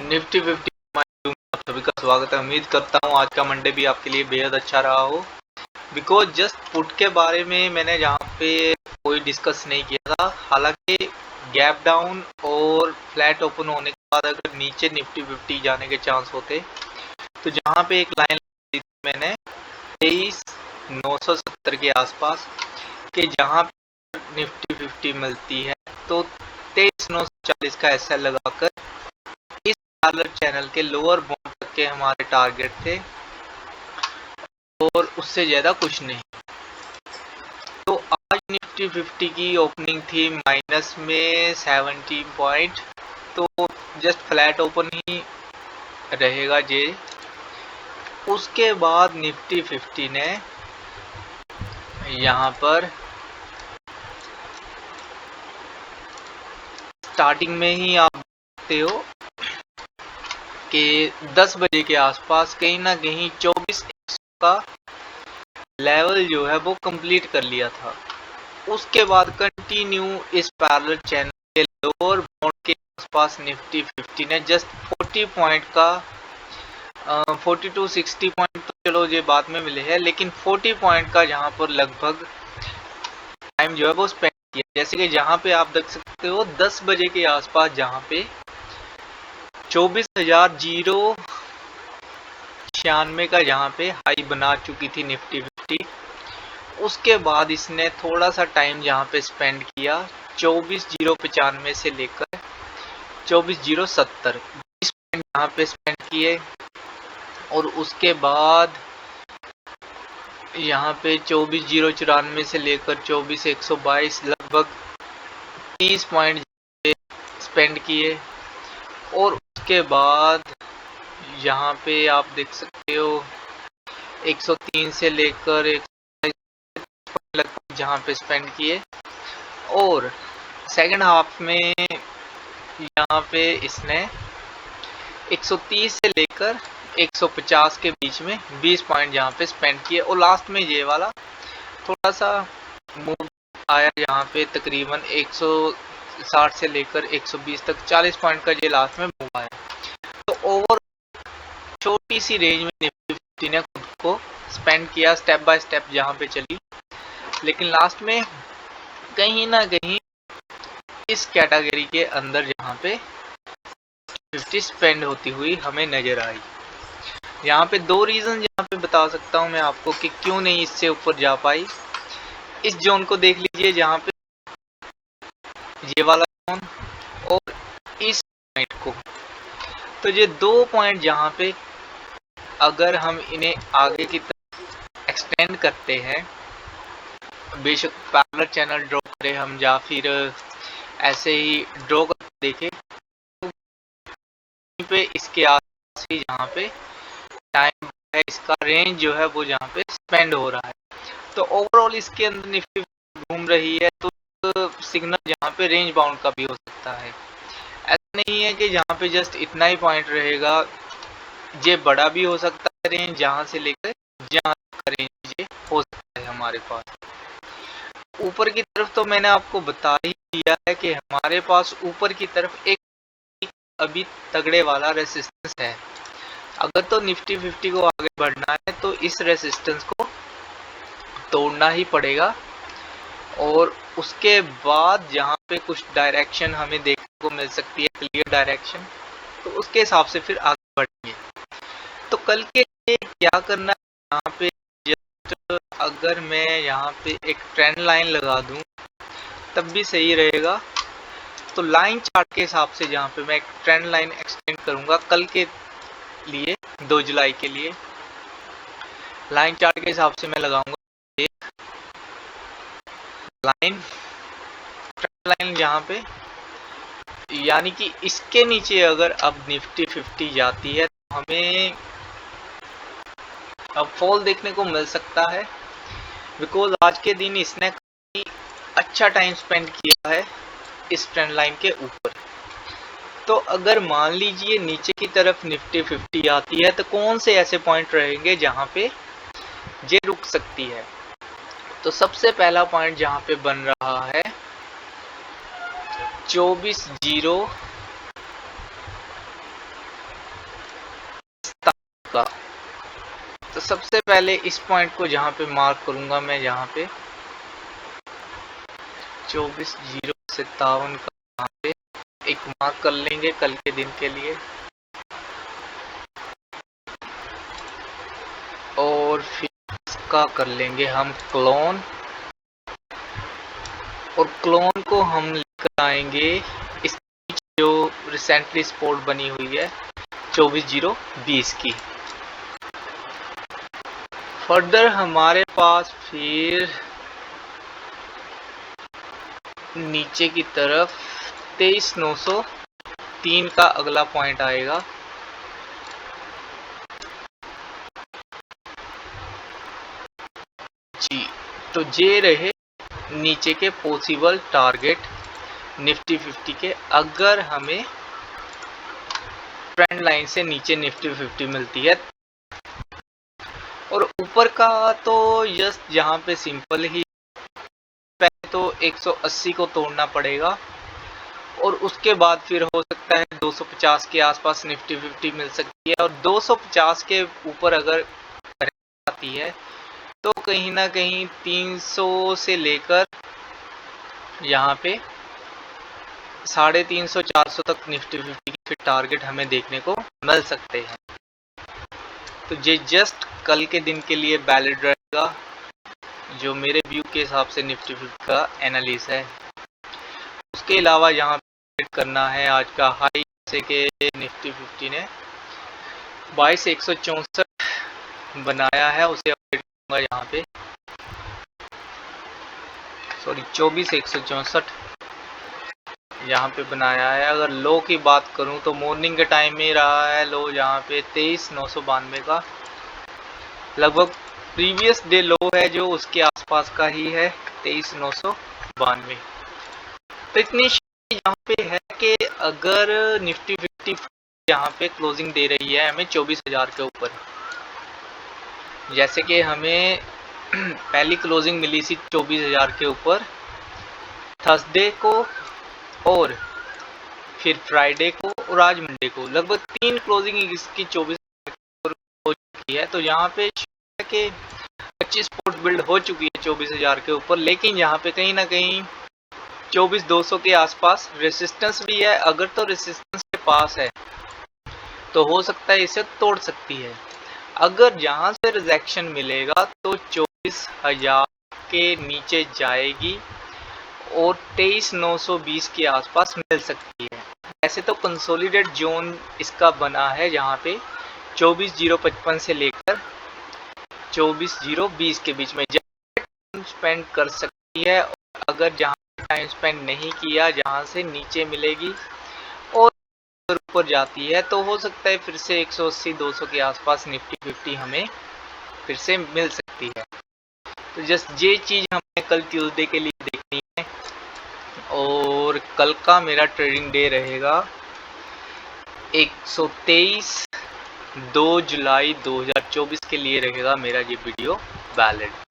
Nifty 50 में आप सभी का स्वागत है। उम्मीद करता हूँ आज का मंडे भी आपके लिए बेहद अच्छा रहा हो। बिकॉज जस्ट पुट के बारे में मैंने यहाँ पे कोई डिस्कस नहीं किया था। हालांकि गैप डाउन और फ्लैट ओपन होने के बाद अगर नीचे निफ्टी 50 जाने के चांस होते तो जहाँ पे एक लाइन ली थी मैंने 23,970 के आसपास कि जहाँ पे निफ्टी 50 मिलती है तो 23,940 का एसएल लगाकर इस पार्लर चैनल के लोअर बाउंड तक के हमारे टारगेट थे और उससे ज़्यादा कुछ नहीं। तो आज निफ्टी 50 की ओपनिंग थी माइनस में 70 पॉइंट, तो जस्ट फ्लैट ओपन ही रहेगा जे। उसके बाद निफ्टी 50 ने यहाँ पर स्टार्टिंग में ही आप देखते हो कि 10 बजे के आसपास कहीं ना कहीं 24,100 का लेवल जो है वो कंप्लीट कर लिया था। उसके बाद कंटिन्यू इस पैरेलल चैनल के लोअर बाउंड के आसपास निफ्टी 50 ने जस्ट 40 पॉइंट का 42-60 पॉइंट तो चलो ये बाद में मिले हैं, लेकिन 40 पॉइंट का जहां पर लगभग टाइम जो है वो स्पेंड किया। जैसे कि जहां पे आप देख सकते हो 10 बजे के आसपास जहां पे 24,096 का जहां पे हाई बना चुकी थी निफ्टी 50। उसके बाद इसने थोड़ा सा टाइम जहां पे स्पेंड किया 24,095 से लेकर 24,070 20 पॉइंट यहाँ पे स्पेंड किए। और उसके बाद यहाँ पे 24,094 से लेकर 24,122 लगभग 30 पॉइंट स्पेंड किए। और उसके बाद यहाँ पे आप देख सकते हो 103 से लेकर 127 लगभग जहाँ पे स्पेंड किए। और सेकंड हाफ में यहाँ पे इसने 130 से लेकर 150 के बीच में 20 पॉइंट यहाँ पे स्पेंड किए। और लास्ट में ये वाला थोड़ा सा मूव आया यहाँ पे तकरीबन 160 से लेकर 120 तक 40 पॉइंट का ये लास्ट में मूव आया। तो ओवर छोटी सी रेंज में निफ्टी 50 ने खुद को स्पेंड किया, स्टेप बाय स्टेप जहाँ पे चली, लेकिन लास्ट में कहीं ना कहीं इस कैटेगरी के अंदर जहाँ पे 50 स्पेंड होती हुई हमें नजर आई। यहाँ पे दो रीजन यहाँ पे बता सकता हूँ मैं आपको कि क्यों नहीं इससे ऊपर जा पाई। इस जोन को देख लीजिए जहाँ पे ये वाला जोन और इस पॉइंट को, तो ये दो पॉइंट जहाँ पे अगर हम इन्हें आगे की तरफ एक्सटेंड करते हैं, बेशक पैरेलल चैनल ड्रॉ करें हम या फिर ऐसे ही ड्रॉ करके देखें, तो पे इसके आसपास ही जहाँ पे टाइम है इसका रेंज जो है वो जहाँ पे स्पेंड हो रहा है। तो ओवरऑल इसके अंदर निफ्टी घूम रही है, तो सिग्नल जहाँ पे रेंज बाउंड का भी हो सकता है। ऐसा नहीं है कि जहाँ पे जस्ट इतना ही पॉइंट रहेगा, ये बड़ा भी हो सकता है रेंज, जहाँ से लेकर जहाँ का रेंज ये हो सकता है हमारे पास। ऊपर की तरफ तो मैंने आपको बता ही दिया है कि हमारे पास ऊपर की तरफ एक अभी तगड़े वाला रेसिस्टेंस है। अगर तो निफ्टी 50 को आगे बढ़ना है तो इस रेसिस्टेंस को तोड़ना ही पड़ेगा। और उसके बाद जहाँ पे कुछ डायरेक्शन हमें देखने को मिल सकती है, क्लियर डायरेक्शन, तो उसके हिसाब से फिर आगे बढ़ेंगे। तो कल के लिए क्या करना है, यहाँ पे जस्ट अगर मैं यहाँ पे एक ट्रेंड लाइन लगा दूं तब भी सही रहेगा। तो लाइन चार्ट के हिसाब से जहाँ पे मैं एक ट्रेंड लाइन एक्सटेंड करूंगा कल के लिए 2 जुलाई के लिए, लाइन चार्ट के हिसाब से मैं लगाऊंगा एक लाइन, ट्रेंड लाइन जहाँ पे, यानी कि इसके नीचे अगर अब निफ्टी 50 जाती है तो हमें अब फॉल देखने को मिल सकता है। बिकॉज आज के दिन इसने अच्छा टाइम स्पेंड किया है इस ट्रेंड लाइन के ऊपर। तो अगर मान लीजिए नीचे की तरफ निफ्टी 50 आती है तो कौन से ऐसे पॉइंट रहेंगे जहां पे ये रुक सकती है। तो सबसे पहला पॉइंट जहां पे बन रहा है 24,000 का। तो सबसे पहले इस पॉइंट को जहाँ पे मार्क करूंगा मैं, यहाँ पे 24,057 का यहाँ पे एक मार्क कर लेंगे कल के दिन के लिए। और फिर इसका कर लेंगे हम क्लोन, और क्लोन को हम लेकर आएंगे इस जो रिसेंटली स्पोर्ट बनी हुई है 24,020 की। फर्दर हमारे पास फिर नीचे की तरफ 23,903 का अगला पॉइंट आएगा। जी, तो ये रहे नीचे के पॉसिबल टारगेट निफ्टी 50 के, अगर हमें ट्रेंड लाइन से नीचे निफ्टी 50 मिलती है। और ऊपर का तो जस्ट यहाँ पे सिंपल ही, पहले तो 180 को तोड़ना पड़ेगा और उसके बाद फिर हो सकता है 250 के आसपास निफ्टी 50 मिल सकती है। और 250 के ऊपर अगर आती है तो कहीं ना कहीं 300 से लेकर यहाँ पे 350 400 तक निफ्टी 50 की फिर टारगेट हमें देखने को मिल सकते हैं। तो ये जस्ट कल के दिन के लिए वैलिड रहेगा, जो मेरे व्यू के हिसाब से निफ्टी 50 का एनालिसिस है। उसके अलावा यहाँ पे करना है आज का हाई, जैसे कि निफ्टी 50 ने 22,164 बनाया है, उसे अपडेट करूंगा यहाँ पे, सॉरी 24,164 यहाँ पे बनाया है। अगर लो की बात करूं तो मॉर्निंग के टाइम में रहा है लो यहाँ पे 23,992 का, लगभग प्रीवियस डे लो है जो उसके आसपास का ही है 23,992। तो इतनी यहाँ पे है कि अगर निफ्टी 50 यहाँ पे क्लोजिंग दे रही है हमें 24,000 के ऊपर, जैसे कि हमें पहली क्लोजिंग मिली थी 24,000 के ऊपर थर्सडे को, और फिर फ्राइडे को, और आज मंडे को, लगभग 3 क्लोजिंग इसकी 24,000 हो चुकी है। तो यहाँ पे के 25 पॉइंट बिल्ड हो चुकी है 24,000 के ऊपर, लेकिन यहाँ पे कहीं ना कहीं 24,200 के आसपास रेसिस्टेंस भी है। अगर तो रेसिस्टेंस के पास है तो हो सकता है इसे तोड़ सकती है। अगर जहां से रिजेक्शन मिलेगा तो 24,000 के नीचे जाएगी और 23,920 के आसपास मिल सकती है। ऐसे तो कंसोलिडेट जोन इसका बना है जहाँ पे 24,055 से लेकर 24,020 के बीच में टाइम स्पेंड कर सकती है। अगर जहाँ टाइम स्पेंड नहीं किया, जहाँ से नीचे मिलेगी और ऊपर जाती है, तो हो सकता है फिर से 180-200 के आसपास निफ्टी 50 हमें फिर से मिल सकती है। तो जस्ट ये चीज़ हमें कल ट्यूसडे के लिए देखनी है। और कल का मेरा ट्रेडिंग डे रहेगा 2 जुलाई 2024 के लिए रहेगा मेरा ये वीडियो वैलिड।